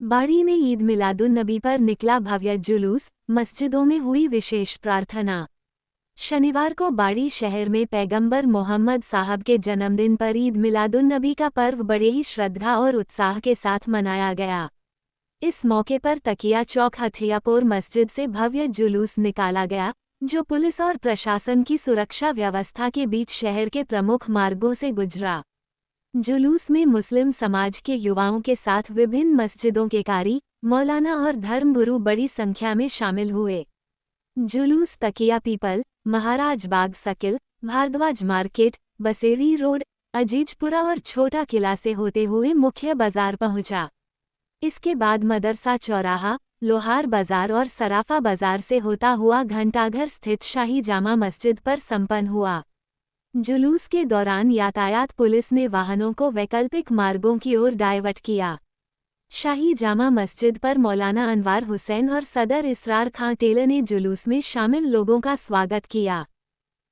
बाड़ी में ईद मिलादुन्नबी पर निकला भव्य जुलूस, मस्जिदों में हुई विशेष प्रार्थना। शनिवार को बाड़ी शहर में पैगंबर मोहम्मद साहब के जन्मदिन पर ईद मिलादुन्नबी का पर्व बड़े ही श्रद्धा और उत्साह के साथ मनाया गया। इस मौके पर तकिया चौक हथियापुर मस्जिद से भव्य जुलूस निकाला गया, जो पुलिस और प्रशासन की सुरक्षा व्यवस्था के बीच शहर के प्रमुख मार्गों से गुजरा। जुलूस में मुस्लिम समाज के युवाओं के साथ विभिन्न मस्जिदों के कारी, मौलाना और धर्मगुरु बड़ी संख्या में शामिल हुए। जुलूस Takiya Peepal, Maharaj Bagh circle, Bhardwaj market, Basedi road, Azizpura और छोटा किला से होते हुए मुख्य बाजार पहुंचा। इसके बाद मदरसा चौराहा, लोहार बाजार और सराफा बाजार से होता हुआ घंटाघर स्थित शाही जामा मस्जिद पर संपन्न हुआ। जुलूस के दौरान यातायात पुलिस ने वाहनों को वैकल्पिक मार्गों की ओर डायवर्ट किया। शाही जामा मस्जिद पर मौलाना अनवार हुसैन और सदर इसरार खां टेलर ने जुलूस में शामिल लोगों का स्वागत किया।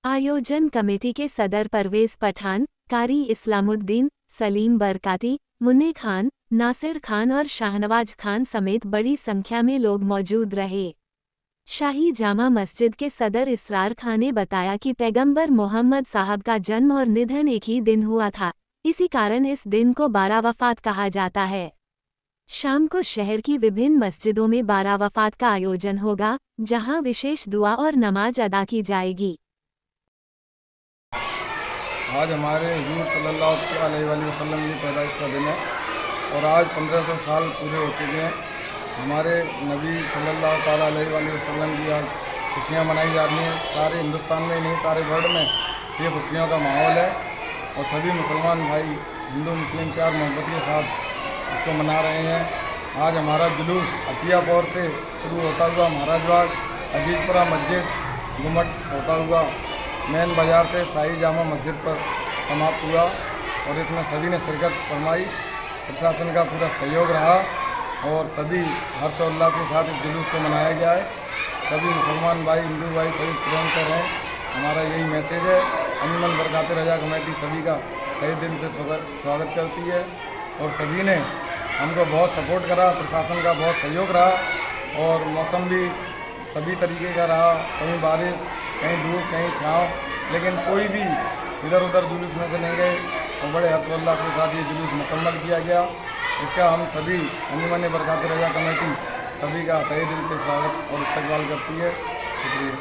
आयोजन कमेटी के सदर परवेज पठान, कारी इस्लामुद्दीन, सलीम बरकाती, मुन्ने खान, नासिर खान और शाहनवाज खान समेत बड़ी संख्या में लोग मौजूद रहे। शाही जामा मस्जिद के सदर इसरार खां ने बताया कि पैगंबर मोहम्मद साहब का जन्म और निधन एक ही दिन हुआ था, इसी कारण इस दिन को बारा वफात कहा जाता है। शाम को शहर की विभिन्न मस्जिदों में बारा वफात का आयोजन होगा, जहां विशेष दुआ और नमाज अदा की जाएगी। आज हमारे हुजूर सल्लल्लाहु अलैहि वसल्लम की पैदाइश का दिन है और आज 1500 साल पूरे हो चुके हैं। हमारे नबी सल्लल्लाहु अलैहि वसल्लम की आज खुशियाँ मनाई जा रही हैं। सारे हिंदुस्तान में नहीं, सारे वर्ल्ड में ये खुशियों का माहौल है और सभी मुसलमान भाई हिंदू मुस्लिम प्यार मोहब्बत के साथ इसको मना रहे हैं। आज हमारा जुलूस अतियापुर से शुरू होता हुआ महाराज बाग, अजीजपुरा मस्जिद, गुम्मट होता हुआ मेन बाज़ार से शाही जामा मस्जिद पर समाप्त हुआ और इसमें सभी ने शिरकत फरमाई। प्रशासन का पूरा सहयोग रहा और सभी हर्षोल्लास के साथ इस जुलूस को मनाया गया है। सभी मुसलमान भाई, हिंदू भाई सभी प्रेम से रहें, हमारा यही मैसेज है। अंजुमन बरकाते रजा कमेटी सभी का कई दिन से स्वागत करती है और सभी ने हमको बहुत सपोर्ट करा, प्रशासन का बहुत सहयोग रहा और मौसम भी सभी तरीके का रहा, कहीं बारिश, कहीं धूप, कहीं छाँव, लेकिन कोई भी इधर उधर जुलूस में से नहीं गए और बड़े हर्षोल्लास के साथ ये जुलूस मुकम्मल किया गया। इसका हम सभी अंजुमन बरकाते रजा कमेटी सभी का तहे दिल से स्वागत और इस्तकबाल करती है। शुक्रिया।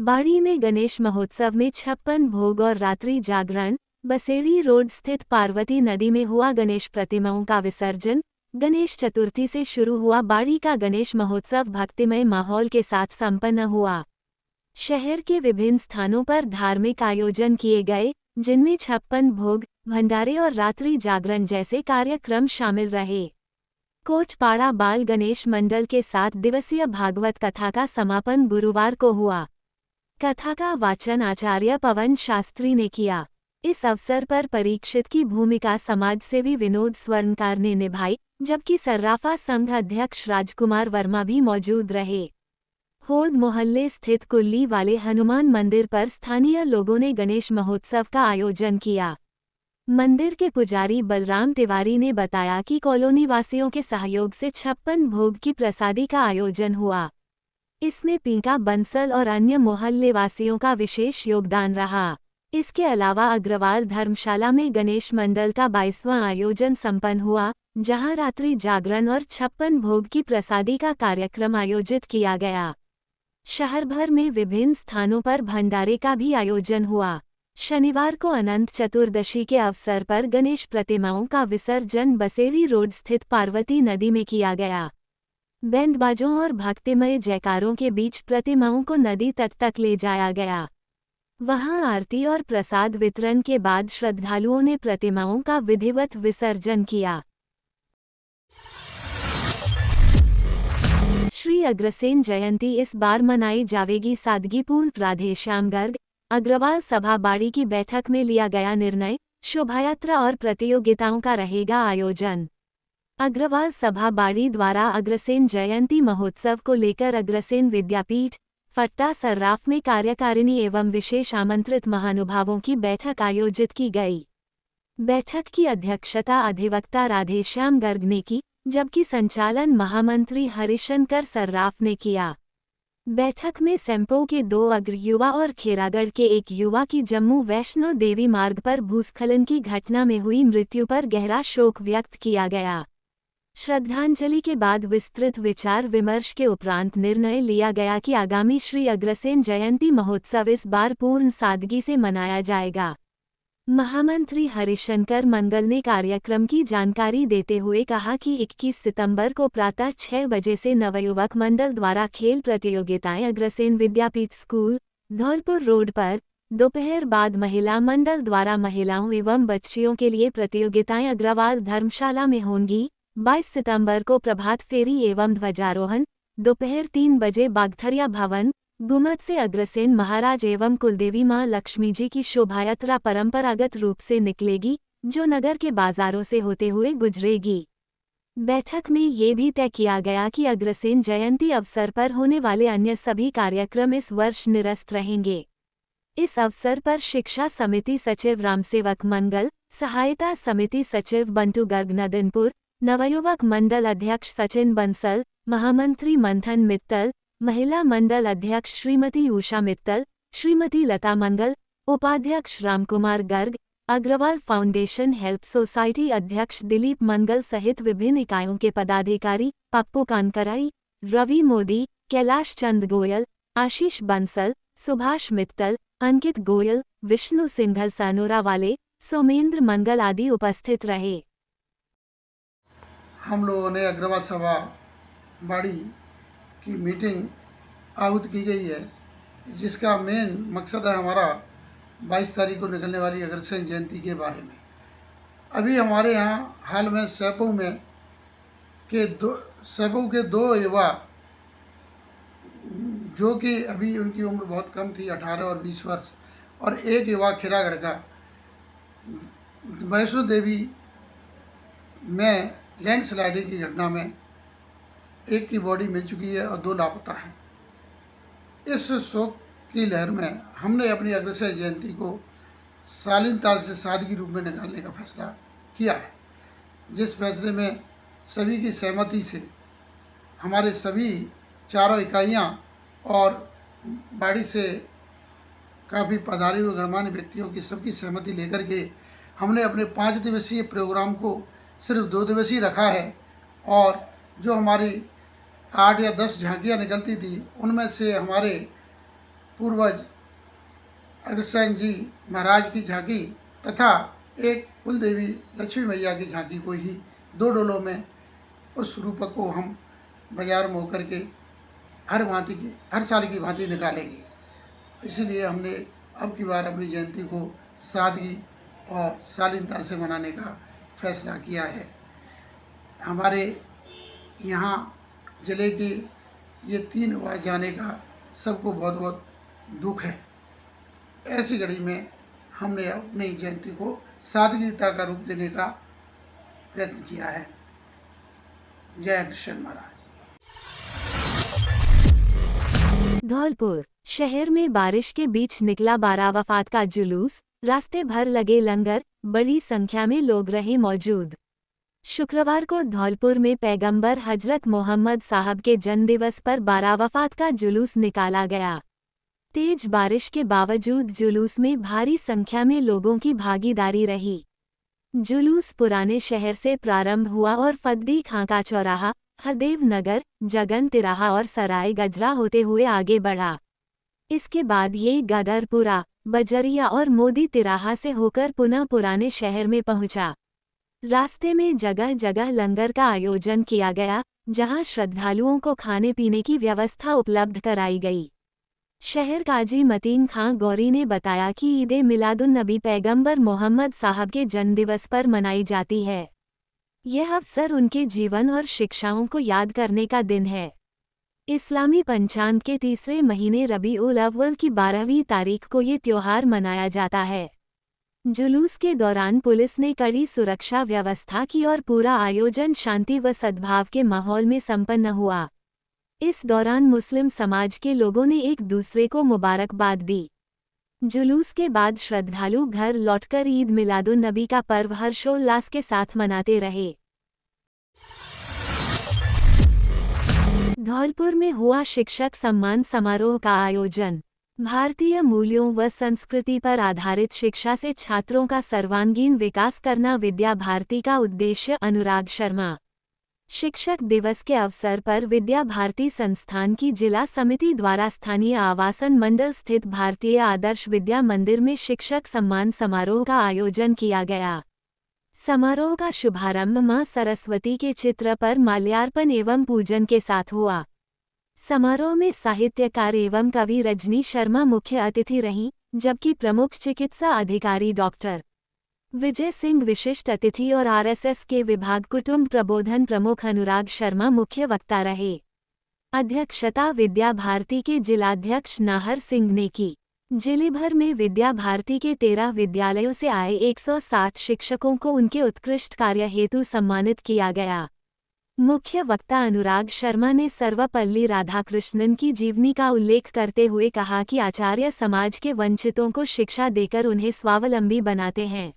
बाड़ी में गणेश महोत्सव में 56 भोग और रात्रि जागरण। बसेड़ी रोड स्थित पार्वती नदी में हुआ गणेश प्रतिमाओं का विसर्जन। गणेश चतुर्थी से शुरू हुआ बाड़ी का गणेश महोत्सव भक्तिमय माहौल के साथ संपन्न हुआ। शहर के विभिन्न स्थानों पर धार्मिक आयोजन किए गए, जिनमें 56 भोग, भंडारे और रात्रि जागरण जैसे कार्यक्रम शामिल रहे। कोटपाड़ा बाल गणेश मंडल के 7 दिवसीय भागवत कथा का समापन गुरुवार को हुआ। कथा का वाचन आचार्य पवन शास्त्री ने किया। इस अवसर पर परीक्षित की भूमिका समाजसेवी विनोद स्वर्णकार ने निभाई, जबकि सर्राफा संघ अध्यक्ष राजकुमार वर्मा भी मौजूद रहे। होद मोहल्ले स्थित कुल्ली वाले हनुमान मंदिर पर स्थानीय लोगों ने गणेश महोत्सव का आयोजन किया। मंदिर के पुजारी बलराम तिवारी ने बताया कि कॉलोनी वासियों के सहयोग से 56 भोग की प्रसादी का आयोजन हुआ। इसमें पीका बंसल और अन्य मोहल्ले वासियों का विशेष योगदान रहा। इसके अलावा अग्रवाल धर्मशाला में गणेश मंडल का 22वां आयोजन संपन्न हुआ, जहां रात्रि जागरण और 56 भोग की प्रसादी का कार्यक्रम आयोजित किया गया। शहर भर में विभिन्न स्थानों पर भंडारे का भी आयोजन हुआ। शनिवार को अनंत चतुर्दशी के अवसर पर गणेश प्रतिमाओं का विसर्जन बसेड़ी रोड स्थित पार्वती नदी में किया गया। बैंडबाजों और भक्तिमय जयकारों के बीच प्रतिमाओं को नदी तट तक ले जाया गया। वहां आरती और प्रसाद वितरण के बाद श्रद्धालुओं ने प्रतिमाओं का विधिवत विसर्जन किया। श्री अग्रसेन जयंती इस बार मनाई जाएगी सादगीपूर्ण। राधेश्याम गर्ग अग्रवाल सभा बाड़ी की बैठक में लिया गया निर्णय। शोभायात्रा और प्रतियोगिताओं का रहेगा आयोजन। अग्रवाल सभा बाड़ी द्वारा अग्रसेन जयंती महोत्सव को लेकर अग्रसेन विद्यापीठ, फट्टा सर्राफ में कार्यकारिणी एवं विशेष आमंत्रित महानुभावों की बैठक आयोजित की गई। बैठक की अध्यक्षता अधिवक्ता राधेश्याम गर्ग ने की, जबकि संचालन महामंत्री हरिशंकर सर्राफ ने किया। बैठक में सेम्पो के 2 अग्र युवा और खेरागढ़ के एक युवा की जम्मू वैष्णो देवी मार्ग पर भूस्खलन की घटना में हुई मृत्यु पर गहरा शोक व्यक्त किया गया। श्रद्धांजलि के बाद विस्तृत विचार विमर्श के उपरांत निर्णय लिया गया कि आगामी श्री अग्रसेन जयंती महोत्सव इस बार पूर्ण सादगी से मनाया जाएगा। महामंत्री हरिशंकर मंगल ने कार्यक्रम की जानकारी देते हुए कहा कि 21 सितंबर को प्रातः 6 बजे से नवयुवक मंडल द्वारा खेल प्रतियोगिताएं अग्रसेन विद्यापीठ स्कूल, धौलपुर रोड पर, दोपहर बाद महिला मंडल द्वारा महिलाओं एवं बच्चियों के लिए प्रतियोगिताएं अग्रवाल धर्मशाला में होंगी। 22 सितंबर को प्रभात फेरी एवं ध्वजारोहण, दोपहर 3 बजे बागथरिया भवन, गुमत से अग्रसेन महाराज एवं कुलदेवी मां लक्ष्मी जी की शोभायात्रा परंपरागत रूप से निकलेगी, जो नगर के बाजारों से होते हुए गुजरेगी। बैठक में ये भी तय किया गया कि अग्रसेन जयंती अवसर पर होने वाले अन्य सभी कार्यक्रम इस वर्ष निरस्त रहेंगे। इस अवसर पर शिक्षा समिति सचिव रामसेवक मंगल, सहायता समिति सचिव बंटू गर्ग नदनपुर, नवयुवक मंडल अध्यक्ष सचिन बंसल, महामंत्री मंथन मित्तल, महिला मंडल अध्यक्ष श्रीमती उषा मित्तल, श्रीमती लता मंगल, उपाध्यक्ष Ramkumar Garg, Agarwal foundation help society अध्यक्ष दिलीप मंगल सहित विभिन्न इकाइयों के पदाधिकारी, पप्पू कानकराई, रवि मोदी, कैलाश चंद गोयल, आशीष बंसल, सुभाष मित्तल, अंकित गोयल, विष्णु सिंघल सनोरा वाले, सोमेंद्र मंगल आदि उपस्थित रहे। हम लोगों ने अग्रवाल सभा बाड़ी की मीटिंग आहूत की गई है, जिसका मेन मकसद है हमारा 22 तारीख को निकलने वाली अग्रसेन जयंती के बारे में। अभी हमारे यहाँ हाल में सेपू के दो युवा, जो कि अभी उनकी उम्र बहुत कम थी, 18 और 20 वर्ष, और एक युवा खिरागढ़ का, वैष्णो देवी में लैंडस्लाइडिंग की घटना में एक की बॉडी मिल चुकी है और 2 लापता हैं। इस शोक की लहर में हमने अपनी अग्रसेन जयंती को शालीनता से सादगी रूप में निकालने का फैसला किया है, जिस फैसले में सभी की सहमति से हमारे सभी चारों इकाइयाँ और बाड़ी से काफ़ी पधारे हुए गणमान्य व्यक्तियों की सबकी सहमति लेकर के हमने अपने 5 दिवसीय प्रोग्राम को सिर्फ 2 दिवसीय रखा है। और जो हमारी 8 या 10 झांकियाँ निकलती थी, उनमें से हमारे पूर्वज अग्रसेन जी महाराज की झांकी तथा एक कुलदेवी लक्ष्मी मैया की झांकी को ही 2 डोलों में उस रूपक को हम बाजार में होकर के हर साल की भांति निकालेंगे। इसीलिए हमने अब की बार अपनी जयंती को सादगी और शालीनता से मनाने का फैसला किया है। हमारे यहाँ ज़िले के ये 3 युवा जाने का सबको बहुत बहुत दुख है। ऐसी घड़ी में हमने अपनी जयंती को सादगीता का रूप देने का प्रयत्न किया है। जय अग्रसेन महाराज। धौलपुर शहर में बारिश के बीच निकला बारावफात का जुलूस, रास्ते भर लगे लंगर, बड़ी संख्या में लोग रहे मौजूद। शुक्रवार को धौलपुर में पैगंबर हजरत मोहम्मद साहब के जन्मदिवस पर बारावफात का जुलूस निकाला गया। तेज बारिश के बावजूद जुलूस में भारी संख्या में लोगों की भागीदारी रही। जुलूस पुराने शहर से प्रारंभ हुआ और फद्दी खां का चौराहा, हरदेव नगर, जगन तिराहा और सराय गजरा होते हुए आगे बढ़ा। इसके बाद ये गदरपुरा, बजरिया और मोदी तिराहा से होकर पुनः पुराने शहर में पहुंचा। रास्ते में जगह जगह लंगर का आयोजन किया गया, जहां श्रद्धालुओं को खाने पीने की व्यवस्था उपलब्ध कराई गई। शहर काजी मतीन खां गौरी ने बताया कि ईद-ए मिलादुन्नबी पैगंबर मोहम्मद साहब के जन्मदिवस पर मनाई जाती है। यह अवसर उनके जीवन और शिक्षाओं को याद करने का दिन है। इस्लामी पंचांग के तीसरे महीने रबीउल अव्वल की 12वीं तारीख को ये त्योहार मनाया जाता है। जुलूस के दौरान पुलिस ने कड़ी सुरक्षा व्यवस्था की और पूरा आयोजन शांति व सद्भाव के माहौल में संपन्न हुआ। इस दौरान मुस्लिम समाज के लोगों ने एक दूसरे को मुबारकबाद दी। जुलूस के बाद श्रद्धालु घर लौटकर ईद मिलादुन नबी का पर्व हर्षोल्लास के साथ मनाते रहे। धौलपुर में हुआ शिक्षक सम्मान समारोह का आयोजन। भारतीय मूल्यों व संस्कृति पर आधारित शिक्षा से छात्रों का सर्वांगीण विकास करना विद्या भारती का उद्देश्य। अनुराग शर्मा। शिक्षक दिवस के अवसर पर विद्या भारती संस्थान की जिला समिति द्वारा स्थानीय आवासन मंडल स्थित भारतीय आदर्श विद्या मंदिर में शिक्षक सम्मान समारोह का आयोजन किया गया। समारोह का शुभारंभ मां सरस्वती के चित्र पर माल्यार्पण एवं पूजन के साथ हुआ। समारोह में साहित्यकार एवं कवि रजनी शर्मा मुख्य अतिथि रहीं, जबकि प्रमुख चिकित्सा अधिकारी डॉक्टर विजय सिंह विशिष्ट अतिथि और आरएसएस के विभाग कुटुंब प्रबोधन प्रमुख अनुराग शर्मा मुख्य वक्ता रहे। अध्यक्षता विद्या भारती के जिलाध्यक्ष नाहर सिंह ने की। जिले भर में विद्या भारती के 13 विद्यालयों से आए 160 शिक्षकों को उनके उत्कृष्ट कार्य हेतु सम्मानित किया गया। मुख्य वक्ता अनुराग शर्मा ने सर्वपल्ली राधाकृष्णन की जीवनी का उल्लेख करते हुए कहा कि आचार्य समाज के वंचितों को शिक्षा देकर उन्हें स्वावलंबी बनाते हैं।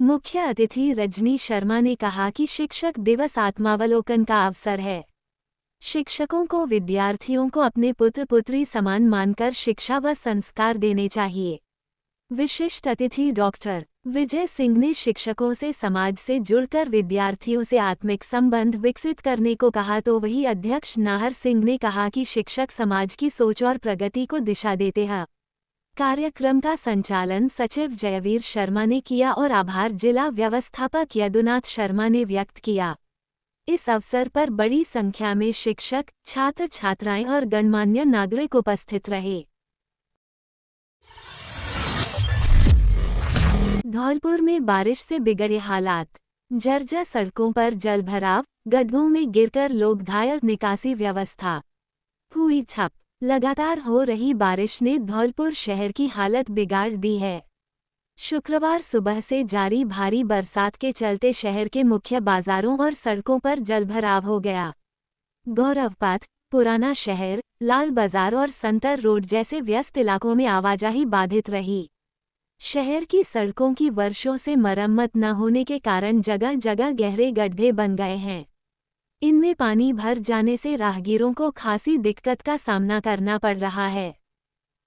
मुख्य अतिथि रजनी शर्मा ने कहा कि शिक्षक दिवस आत्मावलोकन का अवसर है। शिक्षकों को विद्यार्थियों को अपने पुत्र पुत्री समान मानकर शिक्षा व संस्कार देने चाहिए। विशिष्ट अतिथि डॉक्टर विजय सिंह ने शिक्षकों से समाज से जुड़कर विद्यार्थियों से आत्मिक संबंध विकसित करने को कहा, तो वही अध्यक्ष नाहर सिंह ने कहा कि शिक्षक समाज की सोच और प्रगति को दिशा देते हैं। कार्यक्रम का संचालन सचिव जयवीर शर्मा ने किया और आभार जिला व्यवस्थापक यदुनाथ शर्मा ने व्यक्त किया। इस अवसर पर बड़ी संख्या में शिक्षक, छात्र छात्राएं और गणमान्य नागरिक उपस्थित रहे। धौलपुर में बारिश से बिगड़े हालात। जर्जर सड़कों पर जलभराव, गड्ढों में गिरकर लोग घायल, निकासी व्यवस्था हुई ठप। लगातार हो रही बारिश ने धौलपुर शहर की हालत बिगाड़ दी है। शुक्रवार सुबह से जारी भारी बरसात के चलते शहर के मुख्य बाजारों और सड़कों पर जलभराव हो गया। गौरवपथ, पुराना शहर, लाल बाजार और संतर रोड जैसे व्यस्त इलाकों में आवाजाही बाधित रही। शहर की सड़कों की वर्षों से मरम्मत न होने के कारण जगह जगह गहरे गड्ढे बन गए हैं। इनमें पानी भर जाने से राहगीरों को खासी दिक्कत का सामना करना पड़ रहा है।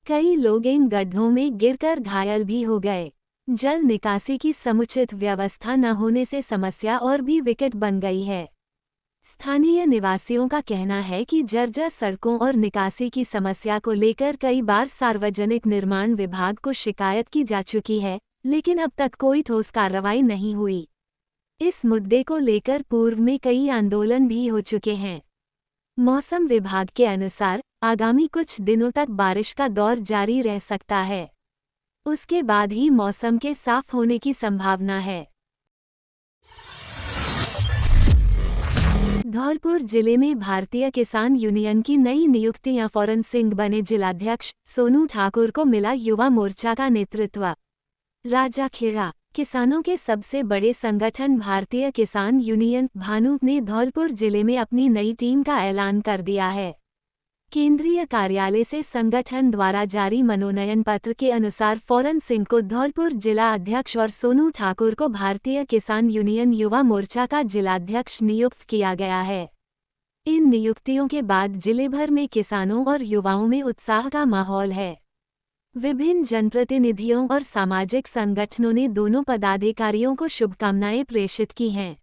कई लोग इन गड्ढों में गिरकर घायल भी हो गए। जल निकासी की समुचित व्यवस्था न होने से समस्या और भी विकट बन गई है। स्थानीय निवासियों का कहना है कि जर्जर सड़कों और निकासी की समस्या को लेकर कई बार सार्वजनिक निर्माण विभाग को शिकायत की जा चुकी है, लेकिन अब तक कोई ठोस कार्रवाई नहीं हुई। इस मुद्दे को लेकर पूर्व में कई आंदोलन भी हो चुके हैं। मौसम विभाग के अनुसार आगामी कुछ दिनों तक बारिश का दौर जारी रह सकता है। उसके बाद ही मौसम के साफ होने की संभावना है। धौलपुर जिले में भारतीय किसान यूनियन की नई नियुक्तियां। फौरन सिंह बने जिलाध्यक्ष। सोनू ठाकुर को मिला युवा मोर्चा का नेतृत्व। राजाखेड़ा। किसानों के सबसे बड़े संगठन भारतीय किसान यूनियन भानु ने धौलपुर जिले में अपनी नई टीम का ऐलान कर दिया है। केंद्रीय कार्यालय से संगठन द्वारा जारी मनोनयन पत्र के अनुसार फौरन सिंह को धौलपुर जिला अध्यक्ष और सोनू ठाकुर को भारतीय किसान यूनियन युवा मोर्चा का जिलाध्यक्ष नियुक्त किया गया है। इन नियुक्तियों के बाद जिले भर में किसानों और युवाओं में उत्साह का माहौल है। विभिन्न जनप्रतिनिधियों और सामाजिक संगठनों ने दोनों पदाधिकारियों को शुभकामनाएं प्रेषित की हैं।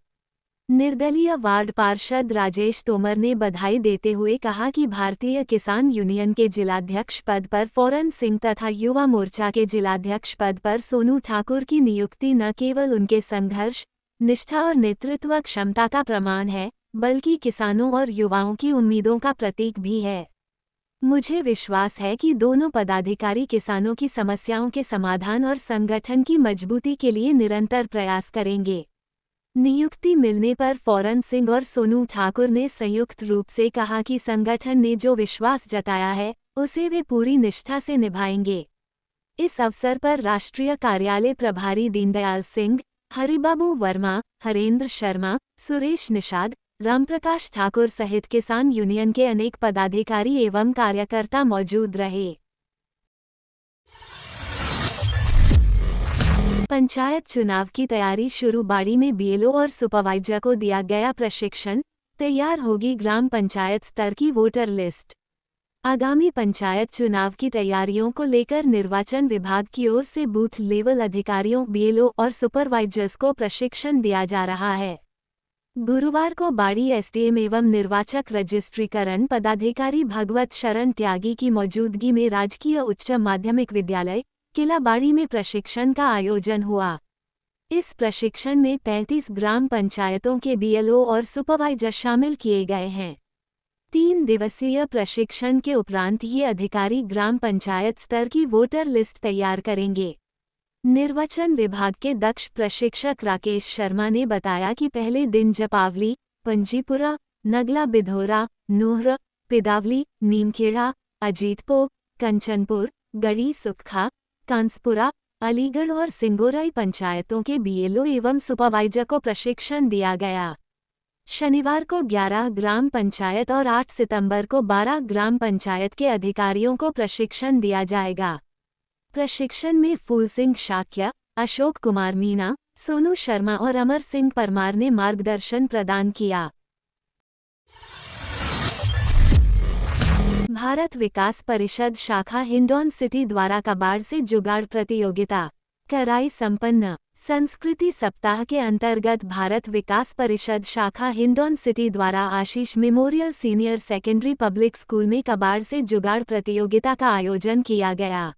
निर्दलीय वार्ड पार्षद राजेश तोमर ने बधाई देते हुए कहा कि भारतीय किसान यूनियन के जिलाध्यक्ष पद पर फौरन सिंह तथा युवा मोर्चा के जिलाध्यक्ष पद पर सोनू ठाकुर की नियुक्ति न केवल उनके संघर्ष, निष्ठा और नेतृत्व क्षमता का प्रमाण है, बल्कि किसानों और युवाओं की उम्मीदों का प्रतीक भी है। मुझे विश्वास है कि दोनों पदाधिकारी किसानों की समस्याओं के समाधान और संगठन की मजबूती के लिए निरंतर प्रयास करेंगे। नियुक्ति मिलने पर फौरन सिंह और सोनू ठाकुर ने संयुक्त रूप से कहा कि संगठन ने जो विश्वास जताया है, उसे वे पूरी निष्ठा से निभाएंगे। इस अवसर पर राष्ट्रीय कार्यालय प्रभारी दीनदयाल सिंह, हरिबाबू वर्मा, हरेंद्र शर्मा, सुरेश निषाद, रामप्रकाश ठाकुर सहित किसान यूनियन के अनेक पदाधिकारी एवं कार्यकर्ता मौजूद रहे। पंचायत चुनाव की तैयारी शुरू। बाड़ी में बीएलओ और सुपरवाइजर को दिया गया प्रशिक्षण। तैयार होगी ग्राम पंचायत स्तर की वोटर लिस्ट। आगामी पंचायत चुनाव की तैयारियों को लेकर निर्वाचन विभाग की ओर से बूथ लेवल अधिकारियों, बीएलओ और सुपरवाइजर्स को प्रशिक्षण दिया जा रहा है। गुरुवार को बाड़ी एसडीएम एवं निर्वाचक रजिस्ट्रीकरण पदाधिकारी भगवत शरण त्यागी की मौजूदगी में राजकीय उच्च माध्यमिक विद्यालय किला बाड़ी में प्रशिक्षण का आयोजन हुआ। इस प्रशिक्षण में 35 ग्राम पंचायतों के बीएलओ और सुपरवाइजर शामिल किए गए हैं। 3 दिवसीय प्रशिक्षण के उपरांत ये अधिकारी ग्राम पंचायत स्तर की वोटर लिस्ट तैयार करेंगे। निर्वाचन विभाग के दक्ष प्रशिक्षक राकेश शर्मा ने बताया कि पहले दिन जपावली, पंजीपुरा, नगला बिधौरा, नूहर, पिदावली, नीमखेड़ा, अजीतपुर, कंचनपुर, गढ़ी सुखा, कांसपुरा, अलीगढ़ और सिंगोरई पंचायतों के बीएलओ एवं सुपरवाइजर को प्रशिक्षण दिया गया। शनिवार को 11 ग्राम पंचायत और 8 सितंबर को 12 ग्राम पंचायत के अधिकारियों को प्रशिक्षण दिया जाएगा। प्रशिक्षण में फूल सिंह शाक्य, अशोक कुमार मीणा, सोनू शर्मा और अमर सिंह परमार ने मार्गदर्शन प्रदान किया। भारत विकास परिषद शाखा हिंडौन सिटी द्वारा कबाड़ से जुगाड़ प्रतियोगिता कराई संपन्न। संस्कृति सप्ताह के अंतर्गत भारत विकास परिषद शाखा हिंडौन सिटी द्वारा Ashish memorial senior secondary public school में कबाड़ से जुगाड़ प्रतियोगिता का आयोजन किया गया।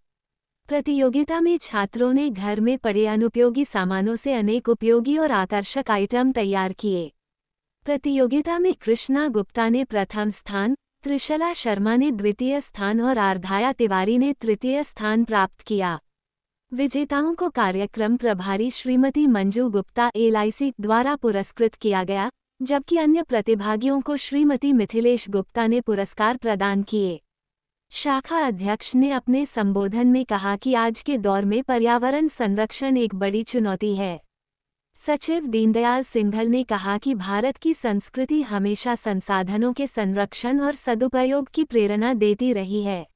प्रतियोगिता में छात्रों ने घर में पड़े अनुपयोगी सामानों से अनेक उपयोगी और आकर्षक आइटम तैयार किए। प्रतियोगिता में कृष्णा गुप्ता ने प्रथम स्थान, त्रिशला शर्मा ने द्वितीय स्थान और आराध्या तिवारी ने तृतीय स्थान प्राप्त किया। विजेताओं को कार्यक्रम प्रभारी श्रीमती मंजू गुप्ता एलआईसी द्वारा पुरस्कृत किया गया, जबकि अन्य प्रतिभागियों को श्रीमती मिथिलेश गुप्ता ने पुरस्कार प्रदान किए। शाखा अध्यक्ष ने अपने संबोधन में कहा कि आज के दौर में पर्यावरण संरक्षण एक बड़ी चुनौती है। सचिव दीनदयाल सिंघल ने कहा कि भारत की संस्कृति हमेशा संसाधनों के संरक्षण और सदुपयोग की प्रेरणा देती रही है।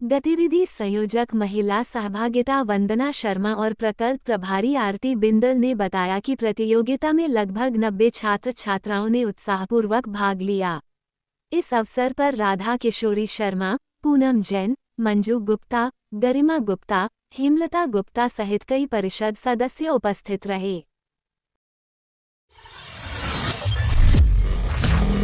गतिविधि संयोजक महिला सहभागिता वंदना शर्मा और प्रकल्प प्रभारी आरती बिंदल ने बताया कि प्रतियोगिता में लगभग 90 छात्र छात्राओं ने उत्साहपूर्वक भाग लिया। इस अवसर पर राधा किशोरी शर्मा, पूनम जैन, मंजू गुप्ता, गरिमा गुप्ता, हेमलता गुप्ता सहित कई परिषद सदस्य उपस्थित रहे।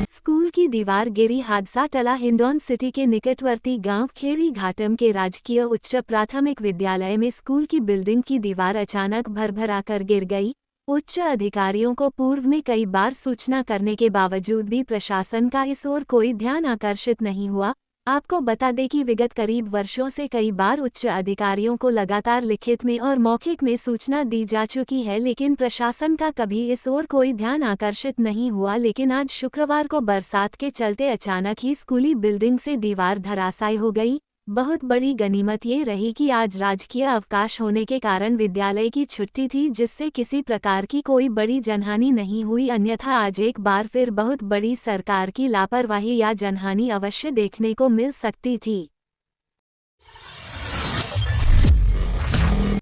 स्कूल की दीवार गिरी, हादसा टला। हिंडौन सिटी के निकटवर्ती गांव खेड़ी घाटम के राजकीय उच्च प्राथमिक विद्यालय में स्कूल की बिल्डिंग की दीवार अचानक भरभराकर गिर गई। उच्च अधिकारियों को पूर्व में कई बार सूचना करने के बावजूद भी प्रशासन का इस ओर कोई ध्यान आकर्षित नहीं हुआ। आपको बता दें कि विगत करीब वर्षों से कई बार उच्च अधिकारियों को लगातार लिखित में और मौखिक में सूचना दी जा चुकी है, लेकिन प्रशासन का कभी इस ओर कोई ध्यान आकर्षित नहीं हुआ। लेकिन आज शुक्रवार को बरसात के चलते अचानक ही स्कूली बिल्डिंग से दीवार धराशायी हो गई। बहुत बड़ी गनीमत ये रही कि आज राजकीय अवकाश होने के कारण विद्यालय की छुट्टी थी, जिससे किसी प्रकार की कोई बड़ी जनहानि नहीं हुई। अन्यथा आज एक बार फिर बहुत बड़ी सरकार की लापरवाही या जनहानि अवश्य देखने को मिल सकती थी।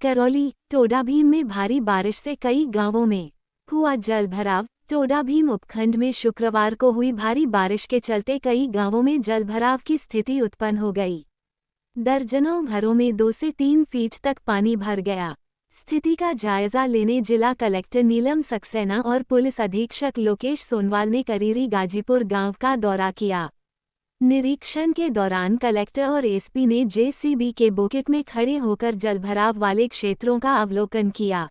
करौली, टोडाभीम में भारी बारिश से कई गांवों में हुआ जलभराव। टोडाभीम उपखंड में शुक्रवार को हुई भारी बारिश के चलते कई गांवों में जलभराव की स्थिति उत्पन्न हो गई। दर्जनों घरों में 2 से 3 फीट तक पानी भर गया। स्थिति का जायजा लेने जिला कलेक्टर नीलम सक्सेना और पुलिस अधीक्षक लोकेश सोनवाल ने करीरी गाजीपुर गांव का दौरा किया। निरीक्षण के दौरान कलेक्टर और एसपी ने जेसीबी के बुकेट में खड़े होकर जलभराव वाले क्षेत्रों का अवलोकन किया।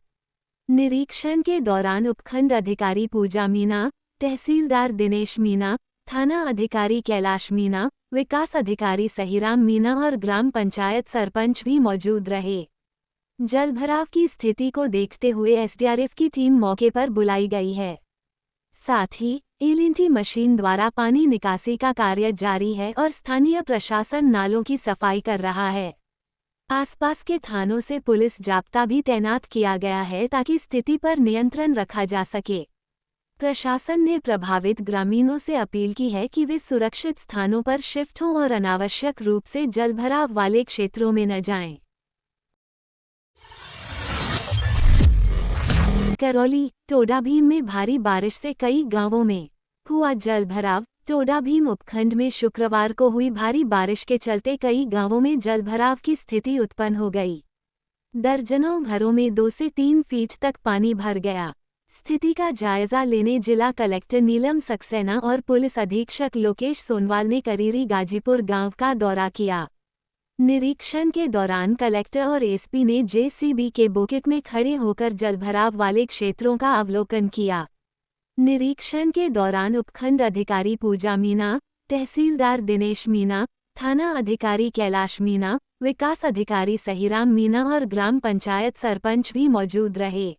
निरीक्षण के दौरान उपखंड अधिकारी पूजा मीणा, तहसीलदार दिनेश मीणा, थाना अधिकारी कैलाश मीणा, विकास अधिकारी सहीराम मीणा और ग्राम पंचायत सरपंच भी मौजूद रहे। जलभराव की स्थिति को देखते हुए एसडीआरएफ की टीम मौके पर बुलाई गई है। साथ ही एलएनटी मशीन द्वारा पानी निकासी का कार्य जारी है और स्थानीय प्रशासन नालों की सफाई कर रहा है। आसपास के थानों से पुलिस जाब्ता भी तैनात किया गया है ताकि स्थिति पर नियंत्रण रखा जा सके। प्रशासन ने प्रभावित ग्रामीणों से अपील की है कि वे सुरक्षित स्थानों पर शिफ्ट हों और अनावश्यक रूप से जलभराव वाले क्षेत्रों में न जाएं। करौली टोडाभीम में भारी बारिश से कई गांवों में हुआ जलभराव। टोडाभीम उपखंड में शुक्रवार को हुई भारी बारिश के चलते कई गांवों में जलभराव की स्थिति उत्पन्न हो गई। दर्जनों घरों में 2 से 3 फीट तक पानी भर गया। स्थिति का जायजा लेने जिला कलेक्टर नीलम सक्सेना और पुलिस अधीक्षक लोकेश सोनवाल ने करीरी गाजीपुर गांव का दौरा किया। निरीक्षण के दौरान कलेक्टर और एसपी ने जेसीबी के बुकेट में खड़े होकर जलभराव वाले क्षेत्रों का अवलोकन किया। निरीक्षण के दौरान उपखंड अधिकारी पूजा मीना, तहसीलदार दिनेश मीना, थाना अधिकारी कैलाश मीना, विकास अधिकारी सहीराम मीना और ग्राम पंचायत सरपंच भी मौजूद रहे।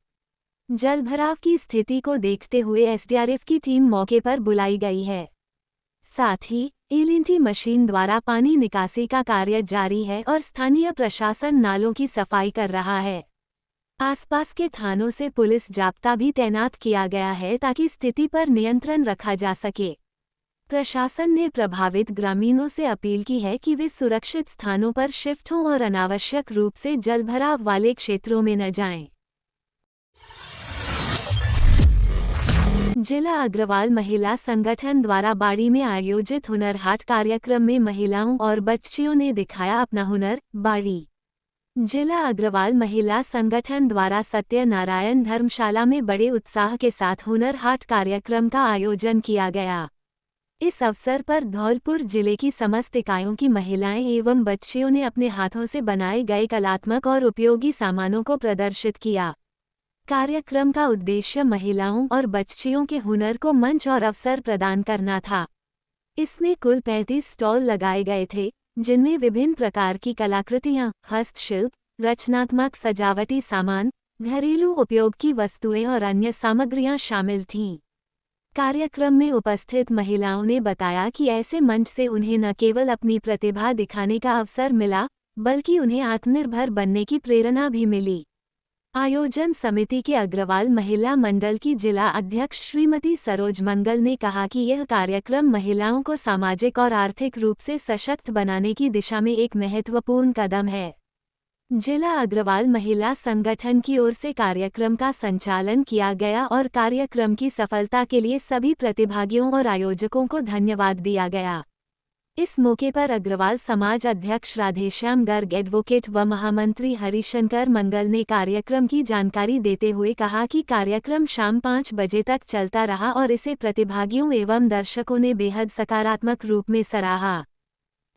जलभराव की स्थिति को देखते हुए एसडीआरएफ की टीम मौके पर बुलाई गई है। साथ ही एलएनटी मशीन द्वारा पानी निकासी का कार्य जारी है और स्थानीय प्रशासन नालों की सफाई कर रहा है। आसपास के थानों से पुलिस जाब्ता भी तैनात किया गया है ताकि स्थिति पर नियंत्रण रखा जा सके। प्रशासन ने प्रभावित ग्रामीणों से अपील की है कि वे सुरक्षित स्थानों पर शिफ्ट हों और अनावश्यक रूप से जलभराव वाले क्षेत्रों में न जाएं। जिला अग्रवाल महिला संगठन द्वारा बाड़ी में आयोजित हुनर हाट कार्यक्रम में महिलाओं और बच्चियों ने दिखाया अपना हुनर। बाड़ी जिला अग्रवाल महिला संगठन द्वारा सत्यनारायण धर्मशाला में बड़े उत्साह के साथ हुनर हाट कार्यक्रम का आयोजन किया गया। इस अवसर पर धौलपुर जिले की समस्त इकाइयों की महिलाएं एवं बच्चियों ने अपने हाथों से बनाए गए कलात्मक और उपयोगी सामानों को प्रदर्शित किया। कार्यक्रम का उद्देश्य महिलाओं और बच्चियों के हुनर को मंच और अवसर प्रदान करना था। इसमें कुल 35 स्टॉल लगाए गए थे, जिनमें विभिन्न प्रकार की कलाकृतियां, हस्तशिल्प, रचनात्मक सजावटी सामान, घरेलू उपयोग की वस्तुएं और अन्य सामग्रियां शामिल थीं। कार्यक्रम में उपस्थित महिलाओं ने बताया कि ऐसे मंच से उन्हें न केवल अपनी प्रतिभा दिखाने का अवसर मिला, बल्कि उन्हें आत्मनिर्भर बनने की प्रेरणा भी मिली। आयोजन समिति के अग्रवाल महिला मंडल की जिला अध्यक्ष श्रीमती सरोज मंगल ने कहा कि यह कार्यक्रम महिलाओं को सामाजिक और आर्थिक रूप से सशक्त बनाने की दिशा में एक महत्वपूर्ण कदम है। जिला अग्रवाल महिला संगठन की ओर से कार्यक्रम का संचालन किया गया और कार्यक्रम की सफलता के लिए सभी प्रतिभागियों और आयोजकों को धन्यवाद दिया गया। इस मौके पर अग्रवाल समाज अध्यक्ष राधेश्याम गर्ग एडवोकेट व महामंत्री हरिशंकर मंगल ने कार्यक्रम की जानकारी देते हुए कहा कि कार्यक्रम शाम 5 बजे तक चलता रहा और इसे प्रतिभागियों एवं दर्शकों ने बेहद सकारात्मक रूप में सराहा।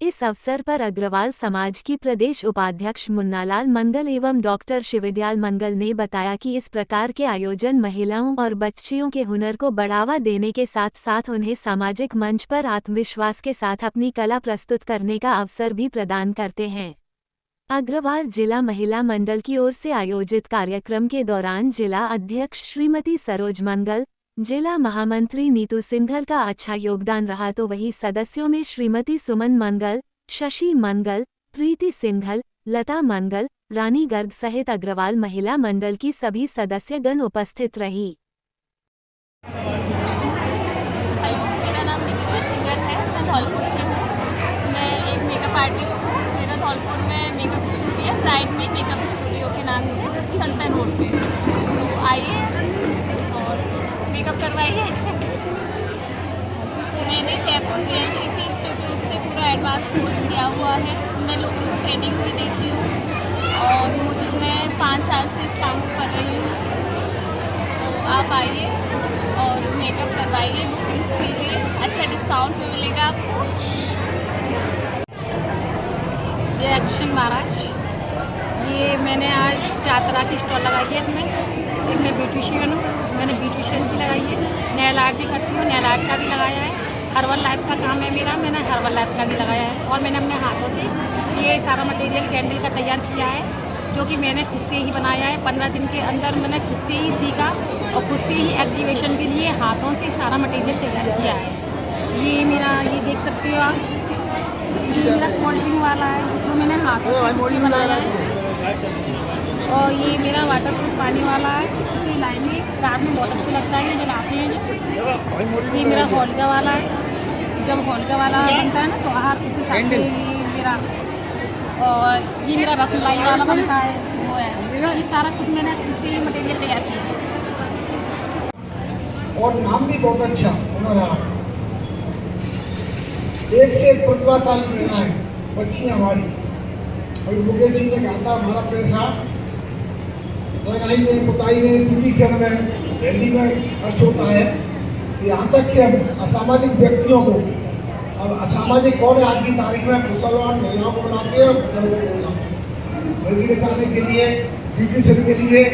इस अवसर पर अग्रवाल समाज की प्रदेश उपाध्यक्ष मुन्नालाल मंगल एवं डॉक्टर शिवदयाल मंगल ने बताया कि इस प्रकार के आयोजन महिलाओं और बच्चियों के हुनर को बढ़ावा देने के साथ साथ उन्हें सामाजिक मंच पर आत्मविश्वास के साथ अपनी कला प्रस्तुत करने का अवसर भी प्रदान करते हैं। अग्रवाल जिला महिला मंडल की ओर से आयोजित कार्यक्रम के दौरान जिला अध्यक्ष श्रीमती सरोज मंगल, जिला महामंत्री नीतू सिंघल का अच्छा योगदान रहा तो वही सदस्यों में श्रीमती सुमन मंगल, शशि मंगल, प्रीति सिंघल, लता मंगल, रानी गर्ग सहित अग्रवाल महिला मंडल की सभी सदस्यगण उपस्थित रही। मेरा नाम निकिता सिंघल है, मैं धौलपुर से हूँ। मैं एक मेकअप आर्टिस्ट हूँ। मेरा धौलपुर में मेकअप स्टूडियो है, ब्राइड में मेकअप स्टूडियो के नाम से, संतन रोड पे। तो आइए और मेकअप करवाइए। मैंने जयपुर VLCC इंस्टीट्यूट से पूरा एडवांस कोर्स किया हुआ है। मैं लोगों को ट्रेनिंग भी देती हूँ और मुझे मैं 5 साल से इस काम को कर रही हूँ। तो आप आइए और मेकअप करवाइए, बुकिंग्स कीजिए, अच्छा डिस्काउंट भी मिलेगा आपको। जय कृष्ण महाराज। ये मैंने आज 4 तरह की स्टॉल लगाई है। इसमें एक मैं ब्यूटिशियन हूँ, मैंने ब्यूटिशियन भी लगाई है, नेल आर्ट भी करती हूँ, नेल आर्ट का भी लगाया है। हर्बल लाइफ का काम है मेरा, मैंने हर्बल लाइफ का भी लगाया है। और मैंने अपने हाथों से ये सारा मटेरियल कैंडल का तैयार किया है, जो कि मैंने खुद से ही बनाया है। 15 दिन के अंदर मैंने खुद से ही सीखा और खुद से ही एग्जीबिशन के लिए हाथों से सारा मटेरियल तैयार किया है। ये मेरा, ये देख सकते हो आप, ये मेरा कोल्ड वाला है जो मैंने हाथों से खुद से बनाया है। और ये मेरा वाटरप्रूफ पानी वाला है, इसे लाएंगे, रात में बहुत अच्छा लगता है, ये जलाते हैं। ये मेरा होलिका वाला है, जब होलिका वाला बनता है ना तो आहार इस हिसाब से मेरा। और ये मेरा रसमलाई वाला बनता है, वो है। ये सारा खुद मैंने खुद से ही मटेरियल तैयार किया है। और नाम भी बहुत अच्छा बना रहा। एक से एक प्रतिभाशाली महिला है बच्ची हमारी। और मुकेश जी ने कहा था हमारा पैसा रंगाई में, पुताई में, ब्यूटिशियन में, दिल्ली में खर्च होता है। यहाँ तक कि हम असामाजिक व्यक्तियों को, अब असामाजिक कौन है आज की तारीख में, मुसलमान महिलाओं को बनाते हैं और लड़कों को बनाते हैं। लड़की बचाने के लिए, ब्यूटिशियन के लिए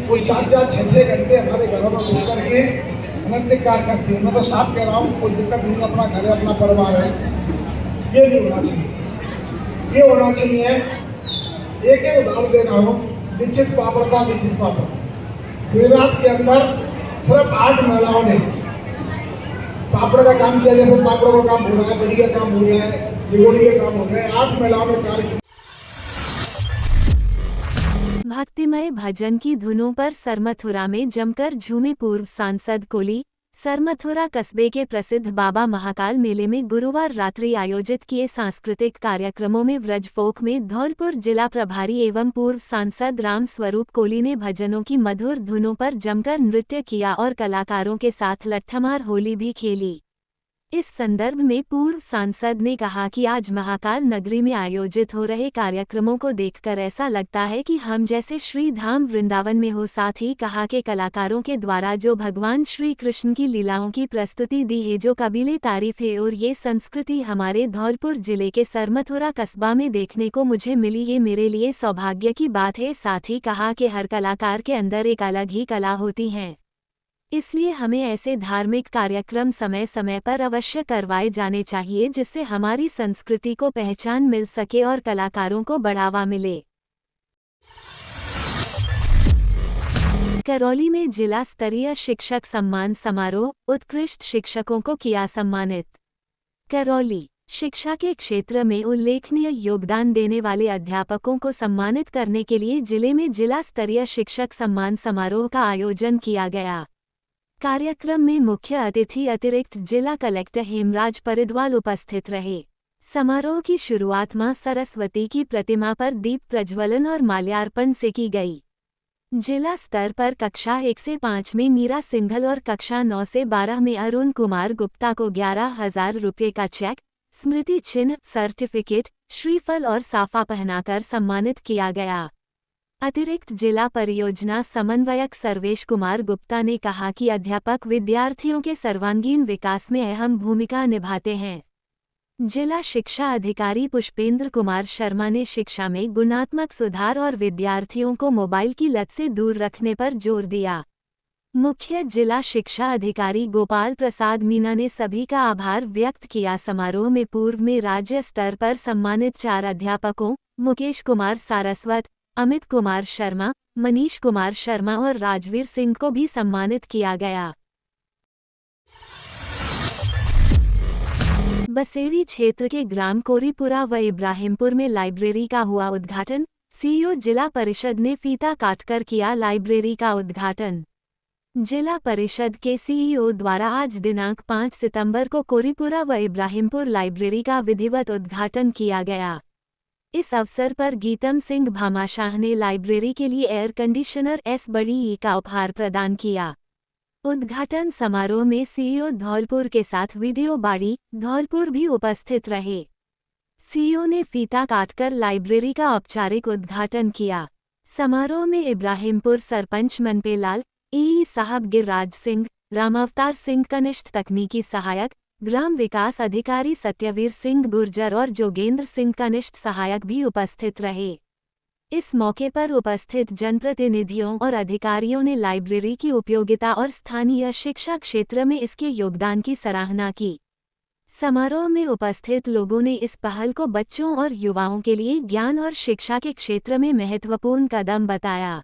कोई 4-4, 6-6 घंटे हमारे घरों में घुस करके अनैतिक कार्य करती है। मैं तो साफ कह रहा हूँ, कोई दिक्कत नहीं, अपना घर है, अपना परिवार है, ये नहीं होना चाहिए। ये होना चाहिए, एक उदाहरण दे रहा हूँ, निश्चित पापड़ का निश्चित पापड़ गुजरात के अंदर सिर्फ 8 महिलाओं ने पापड़ का काम किया। जैसे पापड़ का काम हो रहा है, बड़ी का काम हो रहा है, लिगोड़ी का काम हो रहा है, 8 महिलाओं ने कार्य किया। भक्तिमय भजन की धुनों पर सरमथुरा में जमकर झूमे पूर्व सांसद कोली। सरमथुरा कस्बे के प्रसिद्ध बाबा महाकाल मेले में गुरुवार रात्रि आयोजित किए सांस्कृतिक कार्यक्रमों में व्रज फोक में धौलपुर जिला प्रभारी एवं पूर्व सांसद राम स्वरूप कोली ने भजनों की मधुर धुनों पर जमकर नृत्य किया और कलाकारों के साथ लट्ठमार होली भी खेली। इस संदर्भ में पूर्व सांसद ने कहा कि आज महाकाल नगरी में आयोजित हो रहे कार्यक्रमों को देखकर ऐसा लगता है कि हम जैसे श्री धाम वृंदावन में हो। साथ ही कहा कि कलाकारों के द्वारा जो भगवान श्री कृष्ण की लीलाओं की प्रस्तुति दी है, जो काबिले तारीफ है, और ये संस्कृति हमारे धौलपुर जिले के सरमथुरा कस्बा में देखने को मुझे मिली, ये मेरे लिए सौभाग्य की बात है। साथ ही कहा कि हर कलाकार के अंदर एक अलग ही कला होती है, इसलिए हमें ऐसे धार्मिक कार्यक्रम समय समय पर अवश्य करवाए जाने चाहिए, जिससे हमारी संस्कृति को पहचान मिल सके और कलाकारों को बढ़ावा मिले। करौली में जिला स्तरीय शिक्षक सम्मान समारोह, उत्कृष्ट शिक्षकों को किया सम्मानित। करौली शिक्षा के क्षेत्र में उल्लेखनीय योगदान देने वाले अध्यापकों को सम्मानित करने के लिए जिले में जिला स्तरीय शिक्षक सम्मान समारोह का आयोजन किया गया। कार्यक्रम में मुख्य अतिथि अतिरिक्त जिला कलेक्टर हेमराज परिद्वाल उपस्थित रहे। समारोह की शुरुआत मां सरस्वती की प्रतिमा पर दीप प्रज्वलन और माल्यार्पण से की गई। जिला स्तर पर कक्षा 1 से 5 में मीरा सिंघल और कक्षा 9 से 12 में अरुण कुमार गुप्ता को 11,000 रुपये का चेक, स्मृति चिन्ह, सर्टिफिकेट, श्रीफल और साफा पहनाकर सम्मानित किया गया। अतिरिक्त जिला परियोजना समन्वयक सर्वेश कुमार गुप्ता ने कहा कि अध्यापक विद्यार्थियों के सर्वांगीण विकास में अहम भूमिका निभाते हैं। जिला शिक्षा अधिकारी पुष्पेंद्र कुमार शर्मा ने शिक्षा में गुणात्मक सुधार और विद्यार्थियों को मोबाइल की लत से दूर रखने पर जोर दिया। मुख्य जिला शिक्षा अधिकारी गोपाल प्रसाद मीना ने सभी का आभार व्यक्त किया। समारोह में पूर्व में राज्य स्तर पर सम्मानित 4 अध्यापकों मुकेश कुमार सारस्वत, अमित कुमार शर्मा, मनीष कुमार शर्मा और राजवीर सिंह को भी सम्मानित किया गया। बसेड़ी क्षेत्र के ग्राम कोरीपुरा व इब्राहिमपुर में लाइब्रेरी का हुआ उद्घाटन। सीईओ जिला परिषद ने फीता काटकर किया लाइब्रेरी का उद्घाटन। जिला परिषद के सीईओ द्वारा आज दिनांक 5 सितंबर को कोरीपुरा व इब्राहिमपुर लाइब्रेरी का विधिवत उद्घाटन किया गया। इस अवसर पर गीतम सिंह भामाशाह ने लाइब्रेरी के लिए एयर कंडीशनर एस बड़ी ई का उपहार प्रदान किया। उद्घाटन समारोह में सीईओ धौलपुर के साथ वीडियो बाड़ी धौलपुर भी उपस्थित रहे। सीईओ ने फीता काटकर लाइब्रेरी का औपचारिक उद्घाटन किया। समारोह में इब्राहिमपुर सरपंच मनपेलाल, ई साहब गिरिराज सिंह, रामावतार सिंह कनिष्ठ तकनीकी सहायक, ग्राम विकास अधिकारी सत्यवीर सिंह गुर्जर और जोगेंद्र सिंह कनिष्ठ सहायक भी उपस्थित रहे। इस मौके पर उपस्थित जनप्रतिनिधियों और अधिकारियों ने लाइब्रेरी की उपयोगिता और स्थानीय शिक्षा क्षेत्र में इसके योगदान की सराहना की। समारोह में उपस्थित लोगों ने इस पहल को बच्चों और युवाओं के लिए ज्ञान और शिक्षा के क्षेत्र में महत्वपूर्ण कदम बताया।